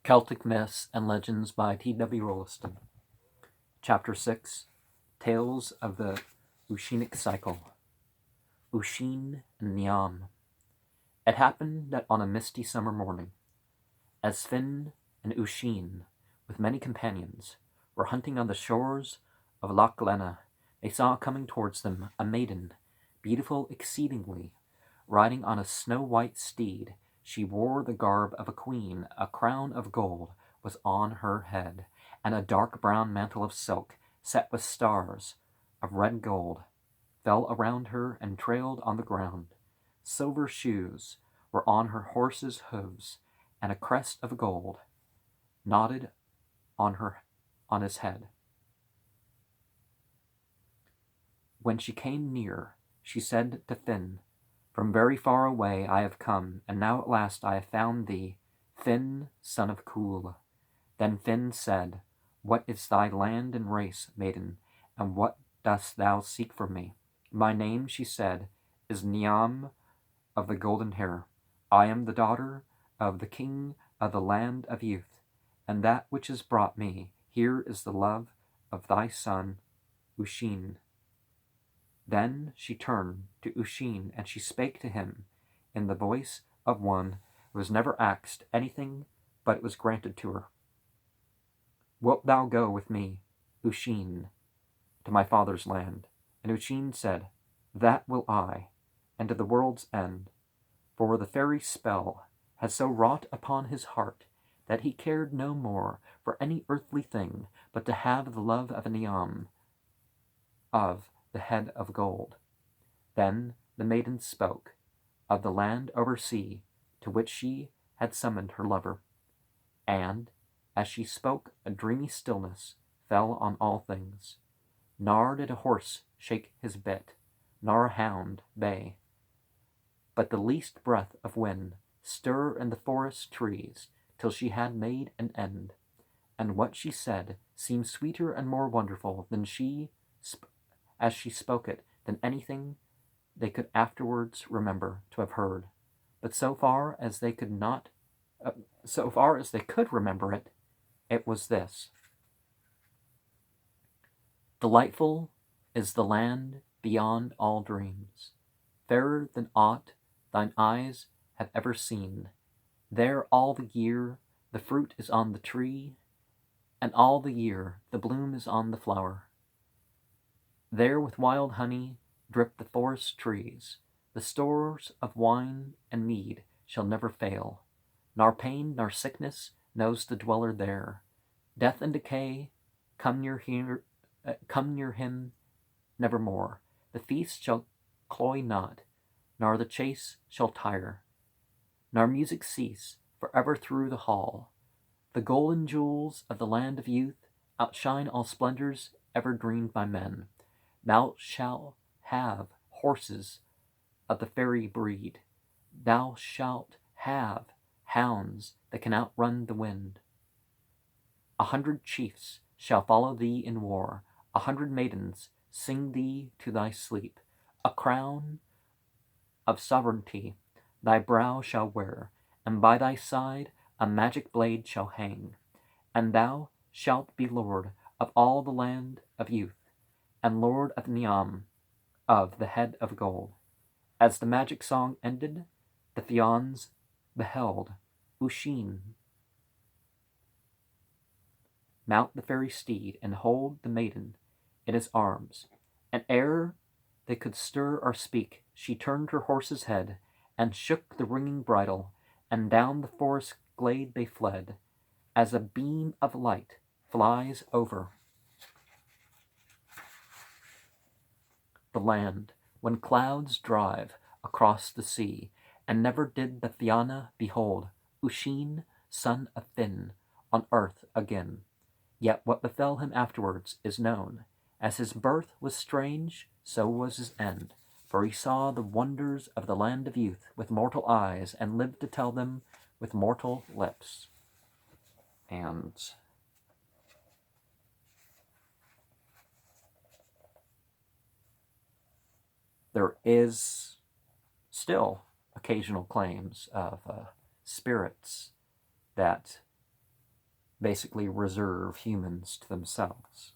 Celtic Myths and Legends by T.W. Rolleston. Chapter 6, Tales of the Ossianic Cycle. Oisin and Niam. It happened that on a misty summer morning, as Finn and Oisin, with many companions, were hunting on the shores of Loch Lena, they saw coming towards them a maiden, beautiful exceedingly, riding on a snow-white steed. She wore the garb of a queen, a crown of gold was on her head, and a dark brown mantle of silk, set with stars of red gold, fell around her and trailed on the ground. Silver shoes were on her horse's hooves, and a crest of gold nodded on his head. When she came near, she said to Finn, "From very far away I have come, and now at last I have found thee, Finn, son of Cool." Then Finn said, "What is thy land and race, maiden, and what dost thou seek from me?" "My name," she said, "is Niam of the golden hair. I am the daughter of the king of the land of youth, and that which has brought me here is the love of thy son, Oisin." Then she turned to Oisin, and she spake to him in the voice of one who was never asked anything but it was granted to her. "Wilt thou go with me, Oisin, to my father's land?" And Oisin said, "That will I, and to the world's end." For the fairy spell had so wrought upon his heart that he cared no more for any earthly thing but to have the love of Niam, of the head of gold. Then the maiden spoke of the land over sea to which she had summoned her lover, and as she spoke a dreamy stillness fell on all things. Nor did a horse shake his bit, nor a hound bay, but the least breath of wind stir in the forest trees till she had made an end. And what she said seemed sweeter and more wonderful than as she spoke it than anything they could afterwards remember to have heard. But so far as they could remember it, it was this: "Delightful is the land beyond all dreams, fairer than aught thine eyes have ever seen. There all the year the fruit is on the tree, and all the year the bloom is on the flower. There with wild honey drip the forest trees. The stores of wine and mead shall never fail. Nor pain nor sickness knows the dweller there. Death and decay come near him nevermore. The feast shall cloy not, nor the chase shall tire, nor music cease forever through the hall. The golden jewels of the land of youth outshine all splendors ever dreamed by men. Thou shalt have horses of the fairy breed. Thou shalt have hounds that can outrun the wind. 100 chiefs shall follow thee in war. 100 maidens sing thee to thy sleep. A crown of sovereignty thy brow shall wear, and by thy side a magic blade shall hang. And thou shalt be lord of all the land of youth, and lord of Niam, of the head of gold." As the magic song ended, the Fians beheld Oisin mount the fairy steed and hold the maiden in his arms, and ere they could stir or speak, she turned her horse's head and shook the ringing bridle, and down the forest glade they fled, as a beam of light flies over the land when clouds drive across the sea. And never did the Fianna behold Oisin, son of Finn, on earth again. Yet what befell him afterwards is known. As his birth was strange, so was his end, for he saw the wonders of the land of youth with mortal eyes, and lived to tell them with mortal lips. And there is still occasional claims of spirits that basically reserve humans to themselves.